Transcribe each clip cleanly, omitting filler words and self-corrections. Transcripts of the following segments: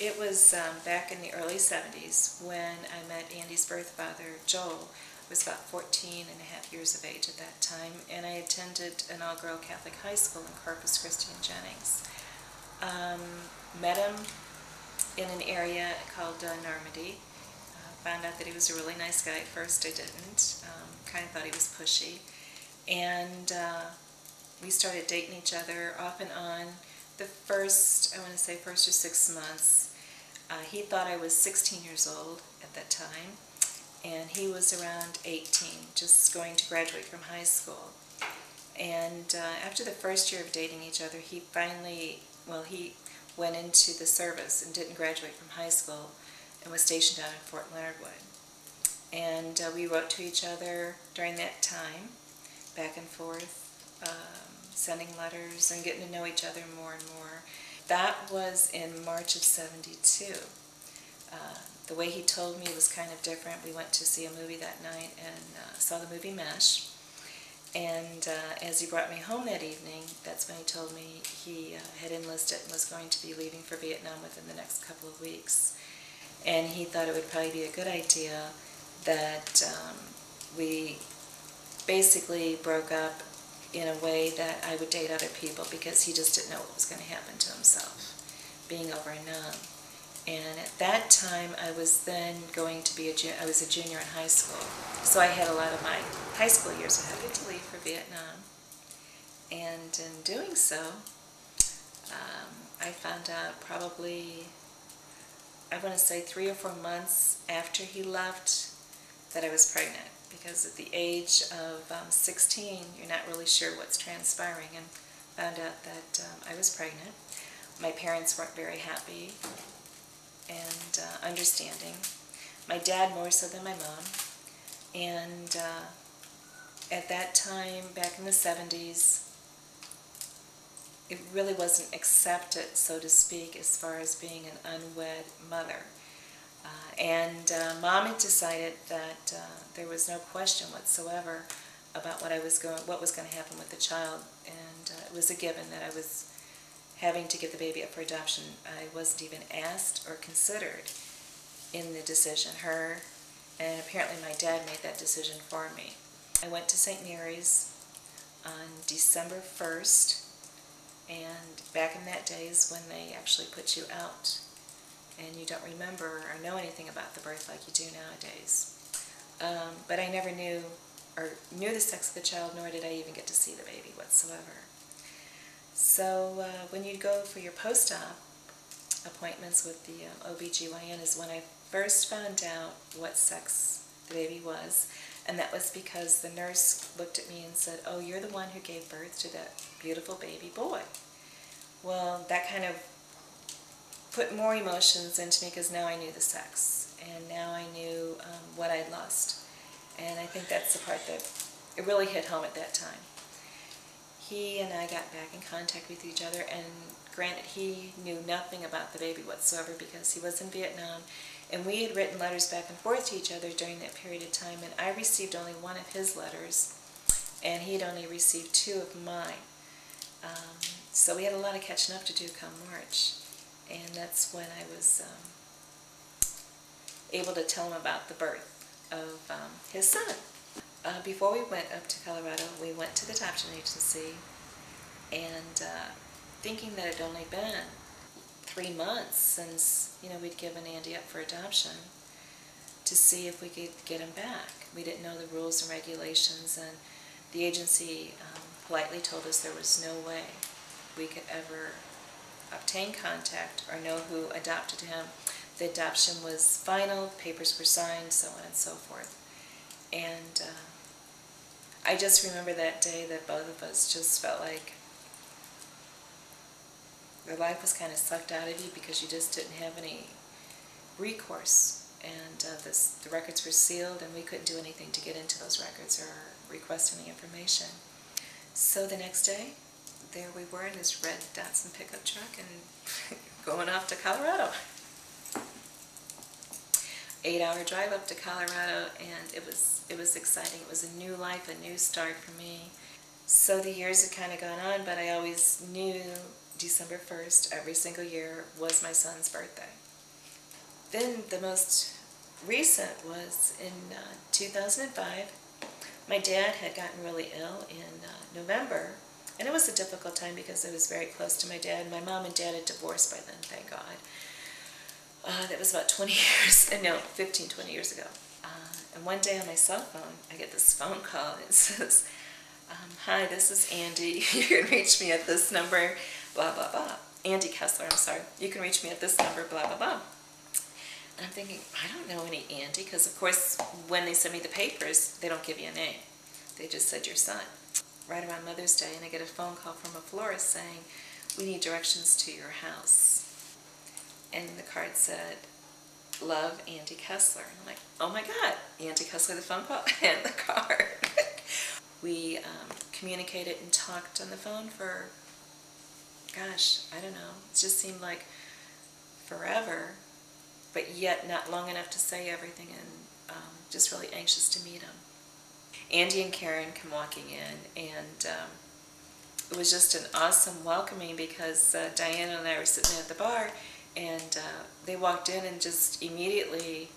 It was back in the early 70s when I met Andy's birth father, Joel. I was about 14 and a half years of age at that time, and I attended an all-girl Catholic high school in Corpus Christi and Jennings. Met him in an area called Normandy. Found out that he was a really nice guy. At first I didn't. Kind of thought he was pushy. And we started dating each other off and on. The first, I want to say first or 6 months, he thought I was 16 years old at that time, and he was around 18, just going to graduate from high school. And after the first year of dating each other, he finally, he went into the service and didn't graduate from high school and was stationed down in Fort Leonard Wood. And we wrote to each other during that time, back and forth, sending letters and getting to know each other more and more. That was in March of '72. The way he told me was kind of different. We went to see a movie that night and saw the movie Mesh. And as he brought me home that evening, that's when he told me he had enlisted and was going to be leaving for Vietnam within the next couple of weeks. And he thought it would probably be a good idea that we basically broke up in a way that I would date other people, because he just didn't know what was going to happen to himself, being over and numb. And at that time, I was then going to be I was a junior in high school. So I had a lot of my high school years ahead of me to leave for Vietnam. And in doing so, I found out probably, I want to say 3 or 4 months after he left, that I was pregnant. Because at the age of 16, you're not really sure what's transpiring, and found out that I was pregnant. My parents weren't very happy and understanding. My dad more so than my mom. And at that time, back in the 70s, it really wasn't accepted, so to speak, as far as being an unwed mother. Mom had decided that there was no question whatsoever about what was going to happen with the child, and it was a given that I was having to give the baby up for adoption. I wasn't even asked or considered in the decision. Her and apparently my dad made that decision for me. I went to St. Mary's on December 1st, and back in that day is when they actually put you out, and you don't remember or know anything about the birth like you do nowadays. But I never knew the sex of the child, nor did I even get to see the baby whatsoever. So when you go for your post-op appointments with the OBGYN is when I first found out what sex the baby was, and that was because the nurse looked at me and said, "Oh, you're the one who gave birth to that beautiful baby boy." Well, that kind of put more emotions into me, because now I knew the sex, and now I knew what I'd lost. And I think that's the part that it really hit home at that time. He and I got back in contact with each other, and granted, he knew nothing about the baby whatsoever because he was in Vietnam, and we had written letters back and forth to each other during that period of time, and I received only one of his letters, and he had only received 2 of mine. So we had a lot of catching up to do come March. And that's when I was able to tell him about the birth of his son. Before we went up to Colorado, we went to the adoption agency, and thinking that it had only been 3 months since we'd given Andy up for adoption, to see if we could get him back. We didn't know the rules and regulations, and the agency politely told us there was no way we could ever obtain contact or know who adopted him. The adoption was final, papers were signed, so on and so forth. And I just remember that day that both of us just felt like your life was kind of sucked out of you, because you just didn't have any recourse. And the records were sealed, and we couldn't do anything to get into those records or request any information. So the next day, there we were in this red Datsun pickup truck and going off to Colorado. 8-hour drive up to Colorado, and it was exciting. It was a new life, a new start for me. So the years had kind of gone on, but I always knew December 1st every single year was my son's birthday. Then the most recent was in 2005. My dad had gotten really ill in November, and it was a difficult time because I was very close to my dad. My mom and dad had divorced by then, thank God. That was about 20 years, no, 15, 20 years ago. And one day on my cell phone, I get this phone call, and it says, hi, this is Andy. You can reach me at this number, blah, blah, blah. Andy Kessler, I'm sorry. You can reach me at this number, blah, blah, blah. And I'm thinking, I don't know any Andy, because of course, when they send me the papers, they don't give you a name. They just said your son. Right around Mother's Day, and I get a phone call from a florist saying, we need directions to your house. And the card said, love, Andy Kessler. And I'm like, oh my God, Andy Kessler, the phone call, and the card. We communicated and talked on the phone for, gosh, I don't know, it just seemed like forever, but yet not long enough to say everything, and just really anxious to meet him. Andy and Karen come walking in, and it was just an awesome welcoming, because Diana and I were sitting at the bar, and they walked in, and just immediately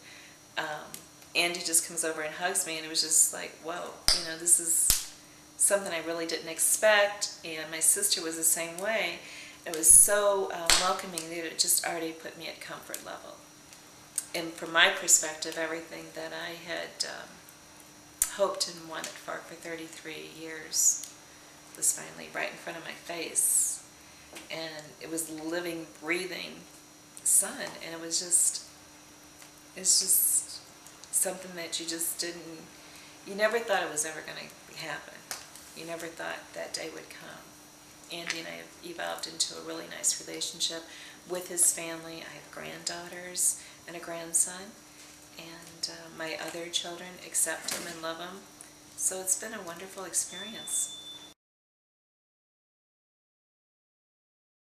Andy just comes over and hugs me, and it was just like, whoa, you know, this is something I really didn't expect, and my sister was the same way. It was so welcoming that it just already put me at comfort level. And from my perspective, everything that I had hoped and wanted for 33 years was finally right in front of my face. And it was living, breathing sun, and it's just something that you just didn't, you never thought it was ever going to happen. You never thought that day would come. Andy and I have evolved into a really nice relationship with his family. I have granddaughters and a grandson, and my other children accept him and love him. So it's been a wonderful experience.